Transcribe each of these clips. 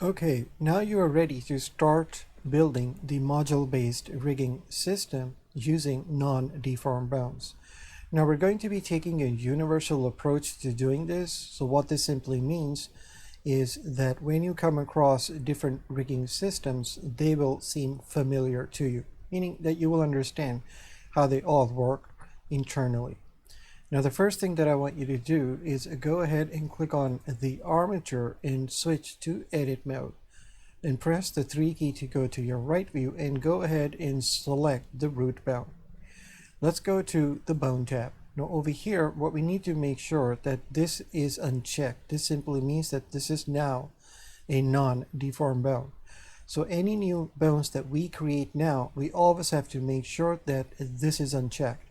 Okay, now you are ready to start building the module-based rigging system using non-deformed bounds. Now we're going to be taking a universal approach to doing this. So what this simply means is that when you come across different rigging systems, they will seem familiar to you, meaning that you will understand how they all work internally. Now the first thing that I want you to do is go ahead and click on the armature and switch to edit mode. Then press the 3 key to go to your right view and go ahead and select the root bound. Let's go to the bone tab. Now over here, what we need to make sure that this is unchecked. This simply means that this is now a non-deformed bone. So any new bones that we create now, we always have to make sure that this is unchecked.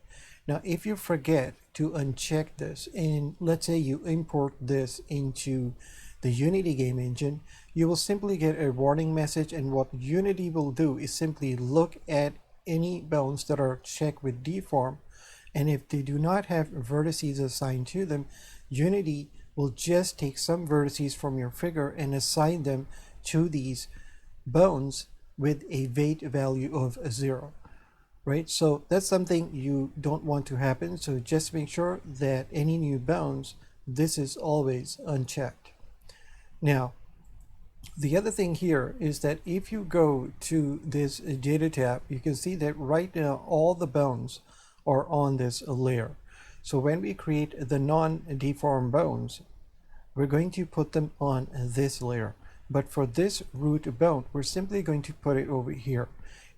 Now, if you forget to uncheck this, and let's say you import this into the Unity game engine, you will simply get a warning message, and what Unity will do is simply look at any bones that are checked with deform, and if they do not have vertices assigned to them, Unity will just take some vertices from your figure and assign them to these bones with a weight value of 0. Right, so that's something you don't want to happen. So just make sure that any new bones, this is always unchecked. Now, the other thing here is that if you go to this data tab, you can see that right now all the bones are on this layer. So when we create the non-deformed bones, we're going to put them on this layer. But for this root bone, we're simply going to put it over here.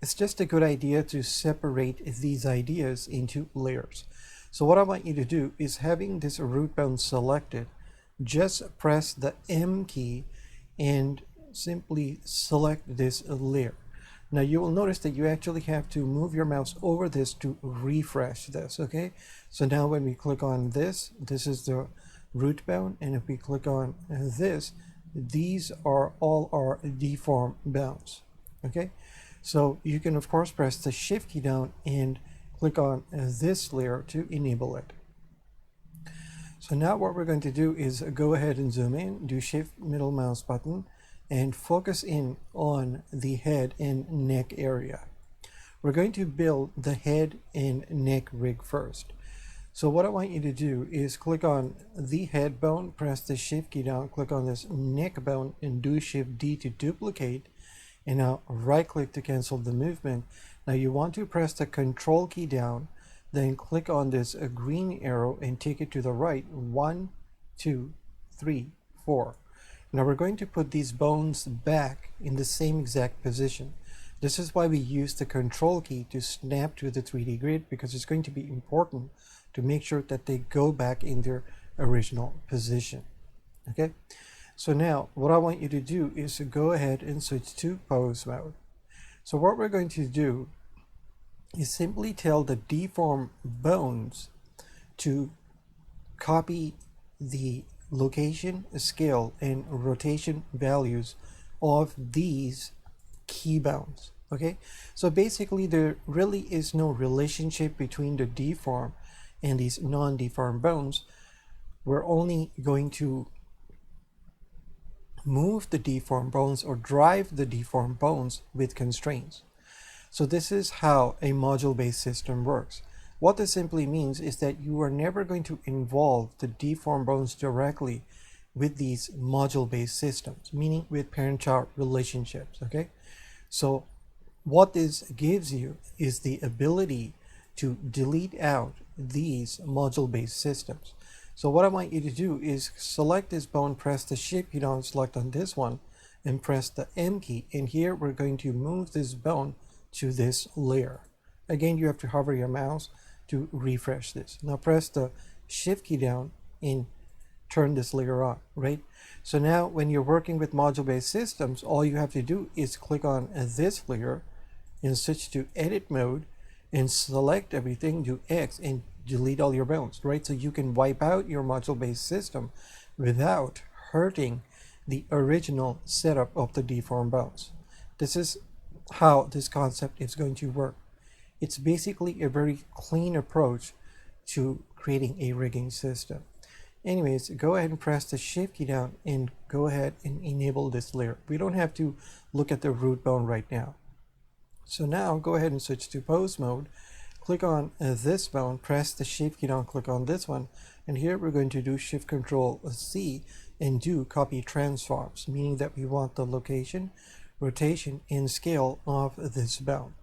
It's just a good idea to separate these ideas into layers. So what I want you to do is, having this root bone selected, just press the M key and simply select this layer. Now you will notice that you actually have to move your mouse over this to refresh this, okay? So now when we click on this, this is the root bone, and if we click on this, these are all our deformed bones, okay? So you can of course press the shift key down and click on this layer to enable it. So now what we're going to do is go ahead and zoom in, do shift middle mouse button, and focus in on the head and neck area. We're going to build the head and neck rig first. So what I want you to do is click on the head bone, press the shift key down, click on this neck bone, and do shift D to duplicate. And now right click to cancel the movement. Now you want to press the control key down, then click on this green arrow and take it to the right. 1, 2, 3, 4. Now we're going to put these bones back in the same exact position. This is why we use the control key to snap to the 3D grid, because it's going to be important to make sure that they go back in their original position. Okay. So now what I want you to do is to go ahead and switch to pose mode. So what we're going to do is simply tell the deform bones to copy the location, scale, and rotation values of these key bones. Okay, so basically there really is no relationship between the deform and these non-deformed bones. We're only going to move the deformed bones or drive the deformed bones with constraints. So this is how a module-based system works. What this simply means is that you are never going to involve the deformed bones directly with these module-based systems, meaning with parent-child relationships, okay? So what this gives you is the ability to delete out these module-based systems. So what I want you to do is select this bone, press the shift key down, select on this one, and press the M key. And here we're going to move this bone to this layer. Again, you have to hover your mouse to refresh this. Now press the shift key down and turn this layer on, right? So now when you're working with module-based systems, all you have to do is click on this layer and switch to edit mode and select everything, do X, and delete all your bones, right? So you can wipe out your module-based system without hurting the original setup of the deformed bones. This is how this concept is going to work. It's basically a very clean approach to creating a rigging system. Anyways, go ahead and press the shift key down and go ahead and enable this layer. We don't have to look at the root bone right now. So now go ahead and switch to pose mode. Click on this bone, press the shift key down, click on this one, and here we're going to do shift control C and do copy transforms, meaning that we want the location, rotation, and scale of this bone,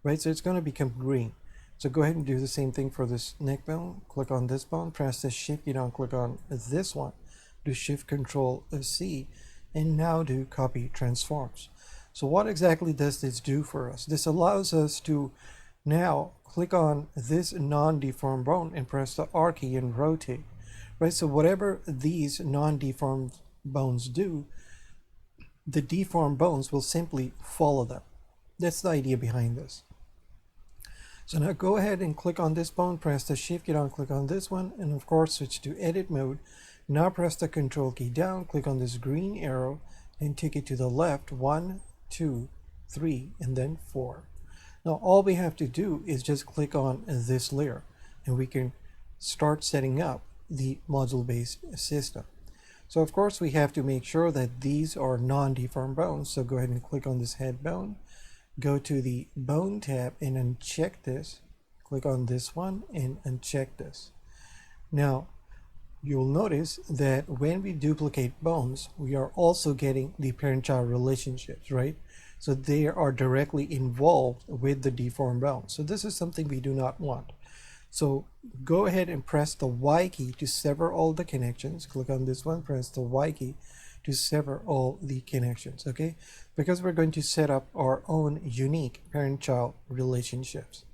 right? So it's going to become green. So go ahead and do the same thing for this neck bone. Click on this bone, press the shift key down, click on this one, do shift control C, and now do copy transforms. So what exactly does this do for us? This allows us to now click on this non-deformed bone and press the R key and rotate, right? So whatever these non-deformed bones do, the deformed bones will simply follow them. That's the idea behind this. So now go ahead and click on this bone, press the shift key down, click on this one, and of course switch to edit mode. Now press the control key down, click on this green arrow and take it to the left, 1, 2, 3, and then 4. Now all we have to do is just click on this layer and we can start setting up the module-based system. So of course we have to make sure that these are non-deformed bones. So go ahead and click on this head bone, go to the bone tab and uncheck this, click on this one and uncheck this. Now you'll notice that when we duplicate bones, we are also getting the parent-child relationships, right? So they are directly involved with the deformed bone. So this is something we do not want. So go ahead and press the Y key to sever all the connections. Click on this one, press the Y key to sever all the connections, okay? Because we're going to set up our own unique parent-child relationships.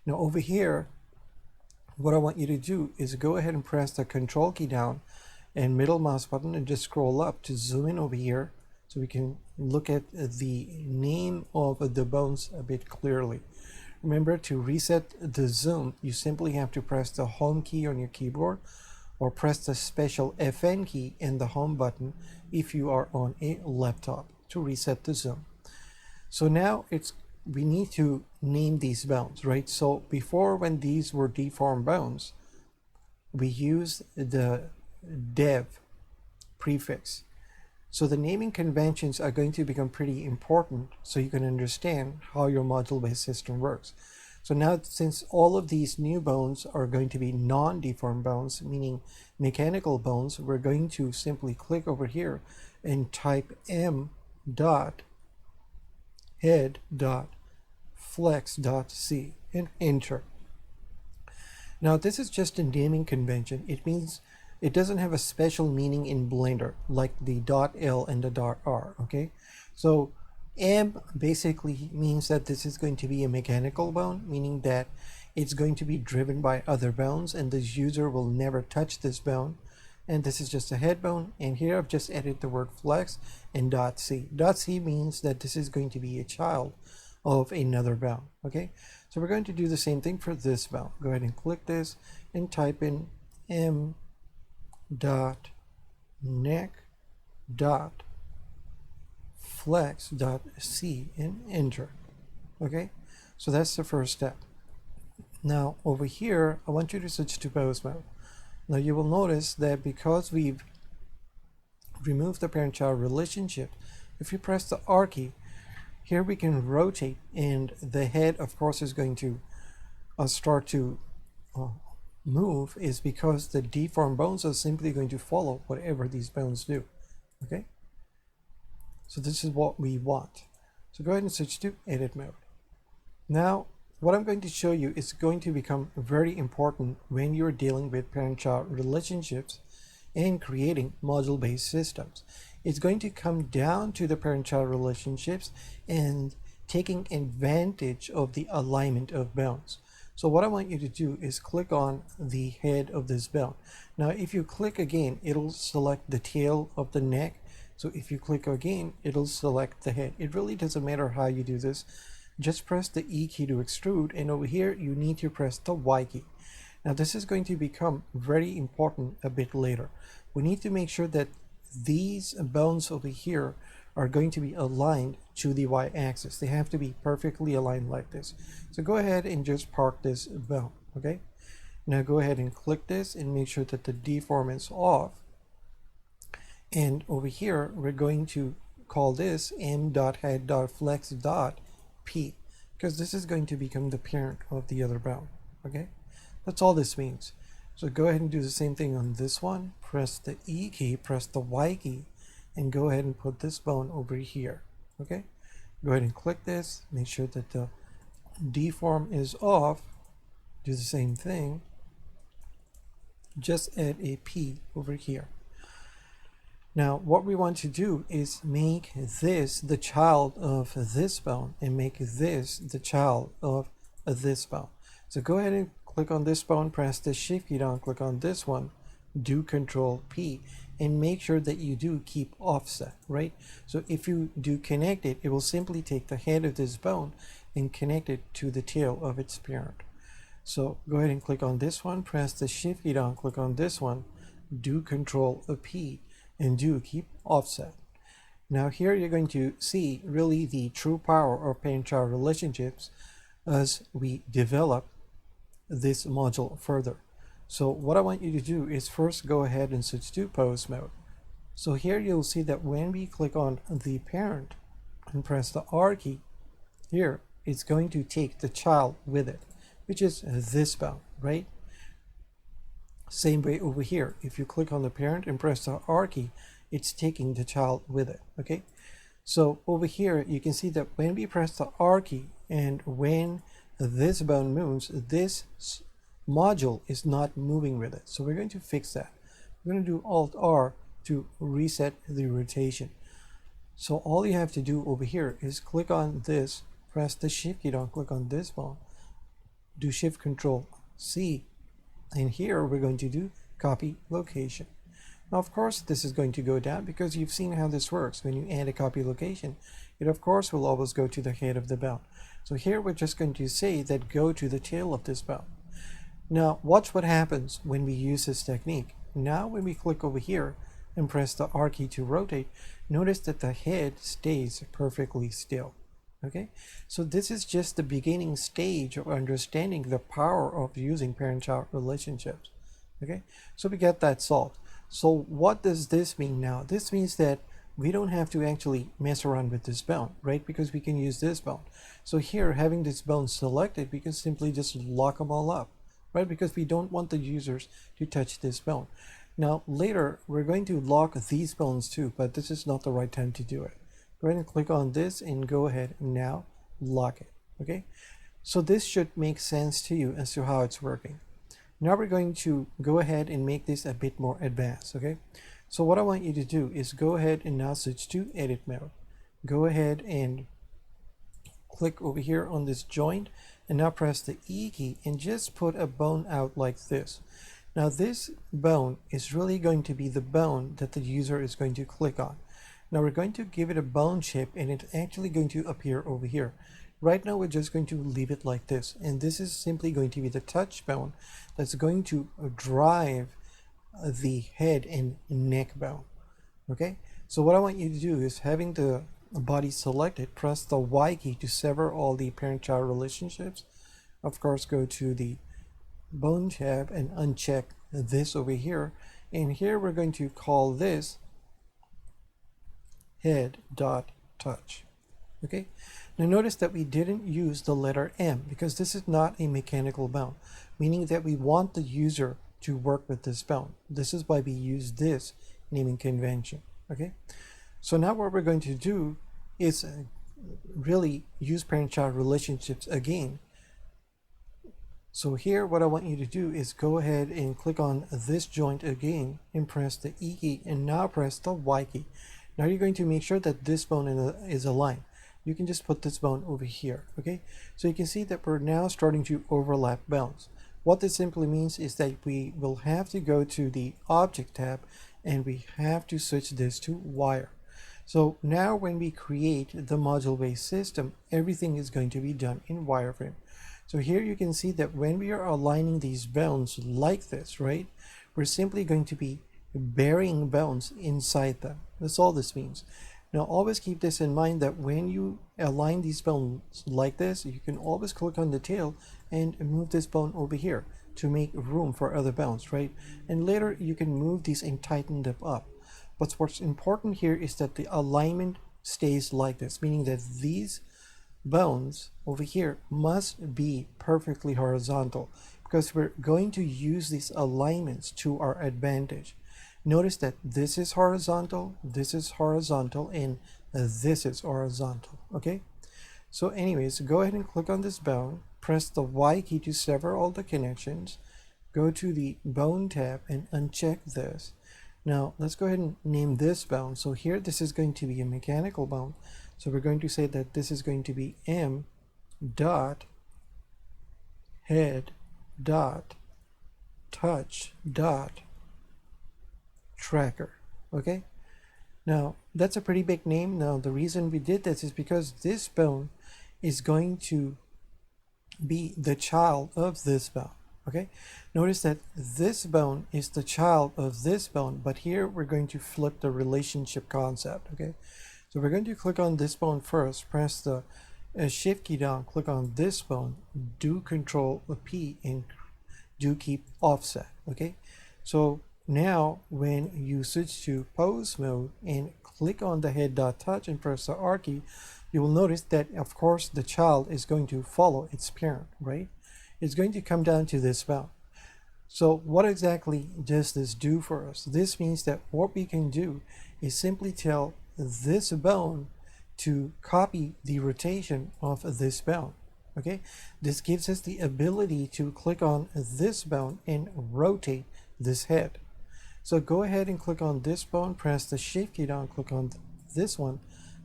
Now over here, what I want you to do is go ahead and press the control key down and middle mouse button and just scroll up to zoom in over here so we can look at the name of the bones a bit clearly. Remember, to reset the zoom, you simply have to press the home key on your keyboard or press the special FN key in the home button if you are on a laptop to reset the zoom. So now we need to name these bones, right? So before, when these were deformed bones, we used the dev prefix. So the naming conventions are going to become pretty important so you can understand how your module-based system works. So now, since all of these new bones are going to be non-deformed bones, meaning mechanical bones, we're going to simply click over here and type m dot head dot flex dot c and enter. Now this is just a naming convention. It means it doesn't have a special meaning in Blender like the .L and the .R, okay? So M basically means that this is going to be a mechanical bone, meaning that it's going to be driven by other bones and the user will never touch this bone. And this is just a head bone, and here I've just added the word flex and .C. .C means that this is going to be a child of another bone, okay? So we're going to do the same thing for this bone. Go ahead and click this and type in M dot neck dot flex dot C and enter. Okay, so that's the first step. Now over here I want you to switch to pose mode. Now you will notice that because we've removed the parent-child relationship, if you press the R key here, we can rotate and the head of course is going to start to move, is because the deformed bones are simply going to follow whatever these bones do. Okay, so this is what we want. So go ahead and switch to edit mode. Now what I'm going to show you is going to become very important when you're dealing with parent-child relationships and creating module-based systems. It's going to come down to the parent-child relationships and taking advantage of the alignment of bones. So what I want you to do is click on the head of this bone. Now if you click again, it'll select the tail of the neck. So if you click again, it'll select the head. It really doesn't matter how you do this. Just press the E key to extrude, and over here you need to press the Y key. Now this is going to become very important a bit later. We need to make sure that these bones over here are going to be aligned to the y-axis. They have to be perfectly aligned like this. So go ahead and just park this bone, okay? Now go ahead and click this and make sure that the deform is off. And over here, we're going to call this m.head.flex.p because this is going to become the parent of the other bound. Okay, that's all this means. So go ahead and do the same thing on this one. Press the E key, press the Y key, and go ahead and put this bone over here. Okay, go ahead and click this, make sure that the deform is off. Do the same thing, just add a P over here. Now what we want to do is make this the child of this bone and make this the child of this bone. So go ahead and click on this bone, press the shift key down, click on this one, do Control P, and make sure that you do keep offset, right? So if you do connect it, it will simply take the head of this bone and connect it to the tail of its parent. So go ahead and click on this one, press the shift key down, click on this one, do Control P, and do keep offset. Now here you're going to see really the true power of parent-child relationships as we develop this module further. So what I want you to do is first go ahead and switch to pose mode. So here you'll see that when we click on the parent and press the R key, here it's going to take the child with it, which is this bone, right? Same way over here, if you click on the parent and press the R key, it's taking the child with it. Okay, so over here you can see that when we press the R key and when this bone moves, this module is not moving with it. So we're going to fix that. We're going to do Alt R to reset the rotation. So all you have to do over here is click on this, press the shift key down, click on this bone, do Shift Control C, and here we're going to do copy location. Now of course this is going to go down because you've seen how this works. When you add a copy location, it of course will always go to the head of the bone. So here we're just going to say that go to the tail of this bone. Now watch what happens when we use this technique. Now when we click over here and press the R key to rotate, notice that the head stays perfectly still. Okay, so this is just the beginning stage of understanding the power of using parent-child relationships. Okay, so we get that solved. So what does this mean now? This means that we don't have to actually mess around with this bone, right? Because we can use this bone. So here, having this bone selected, we can simply just lock them all up, right? Because we don't want the users to touch this bone. Now later, we're going to lock these bones too, but this is not the right time to do it. Go ahead and click on this and go ahead and now lock it. Okay, so this should make sense to you as to how it's working. Now we're going to go ahead and make this a bit more advanced. Okay, so what I want you to do is go ahead and now switch to edit mode. Go ahead and click over here on this joint and now press the E key and just put a bone out like this. Now this bone is really going to be the bone that the user is going to click on. Now we're going to give it a bone shape and it's actually going to appear over here. Right now we're just going to leave it like this, and this is simply going to be the touch bone that's going to drive the head and neck bone. Okay, so what I want you to do is, having the body selected, press the Y key to sever all the parent-child relationships. Of course, go to the bone tab and uncheck this over here, and here we're going to call this head.touch. Okay, now notice that we didn't use the letter M because this is not a mechanical bone, meaning that we want the user to work with this bone. This is why we use this naming convention. Okay, so now what we're going to do is really use parent-child relationships again. So here what I want you to do is go ahead and click on this joint again and press the E key and now press the Y key. Now you're going to make sure that this bone is aligned. You can just put this bone over here. Okay, so you can see that we're now starting to overlap bones. What this simply means is that we will have to go to the Object tab and we have to switch this to Wire. So now when we create the module-based system, everything is going to be done in wireframe. So here you can see that when we are aligning these bones like this, right, we're simply going to be burying bones inside them. That's all this means. Now always keep this in mind that when you align these bones like this, you can always click on the tail and move this bone over here. to make room for other bones, right? And later you can move these and tighten them up. But what's important here is that the alignment stays like this, meaning that these bones over here must be perfectly horizontal, because we're going to use these alignments to our advantage. Notice that this is horizontal, and this is horizontal, okay? So anyways, go ahead and click on this bone, press the Y key to sever all the connections, go to the bone tab and uncheck this. Now let's go ahead and name this bone. So here this is going to be a mechanical bone. So we're going to say that this is going to be M dot head dot touch dot tracker. Okay, now that's a pretty big name. Now the reason we did this is because this bone is going to be the child of this bone. Okay, notice that this bone is the child of this bone, but here we're going to flip the relationship concept. Okay, so we're going to click on this bone first, press the shift key down, click on this bone, do Control P and do keep offset. Okay, so now when you switch to pose mode and click on the head dot touch and press the R key, you will notice that of course the child is going to follow its parent, right? It's going to come down to this bone. So what exactly does this do for us? This means that what we can do is simply tell this bone to copy the rotation of this bone. Okay, this gives us the ability to click on this bone and rotate this head. So go ahead and click on this bone, press the shift key down, click on this one,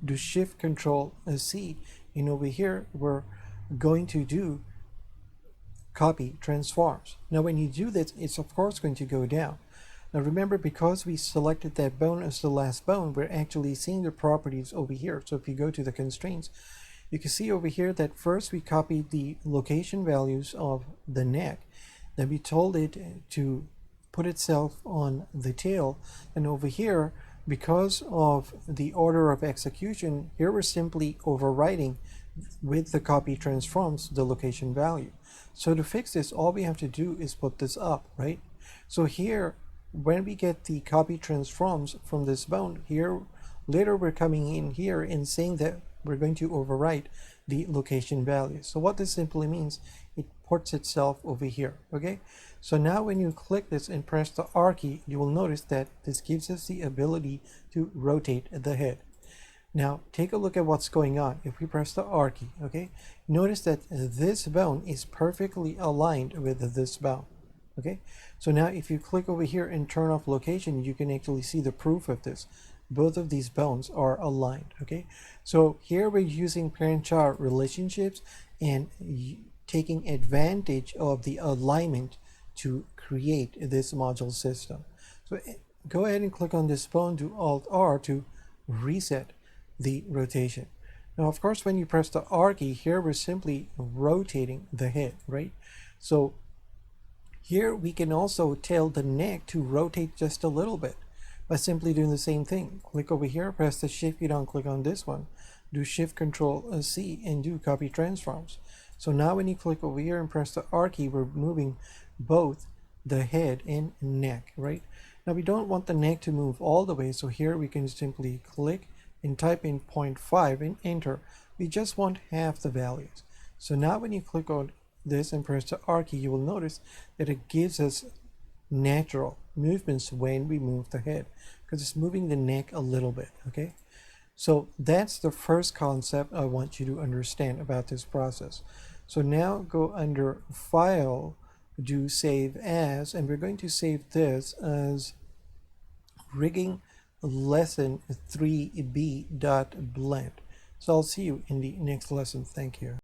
do shift control C, and over here we're going to do copy transforms. Now when you do this, it's of course going to go down. Now remember, because we selected that bone as the last bone, we're actually seeing the properties over here. So if you go to the constraints, you can see over here that first we copied the location values of the neck, then we told it to put itself on the tail, and over here, because of the order of execution, here we're simply overriding with the copy transforms the location value. So to fix this, all we have to do is put this up, right? So here, when we get the copy transforms from this bone, here later we're coming in here and saying that we're going to overwrite the location value. So what this simply means, it ports itself over here. Okay, so now when you click this and press the R key, you will notice that this gives us the ability to rotate the head. Now take a look at what's going on. If we press the R key, okay, notice that this bone is perfectly aligned with this bone. Okay, so now if you click over here and turn off location, you can actually see the proof of this. Both of these bones are aligned. Okay, so here we're using parent-child relationships and taking advantage of the alignment to create this module system. So go ahead and click on this bone, do Alt-R to reset the rotation. Now of course when you press the R key, here we're simply rotating the head, right? So here we can also tell the neck to rotate just a little bit by simply doing the same thing. Click over here, press the shift key down, click on this one, do shift control C and do copy transforms. So now when you click over here and press the R key, we're moving both the head and neck, right? Now we don't want the neck to move all the way, so here we can simply click and type in 0.5 and enter. We just want half the values. So now when you click on this and press the R key, you will notice that it gives us natural movements when we move the head, because it's moving the neck a little bit. Okay, so that's the first concept I want you to understand about this process. So now go under File, do Save As, and we're going to save this as rigging lesson 3b.blend. So I'll see you in the next lesson. Thank you.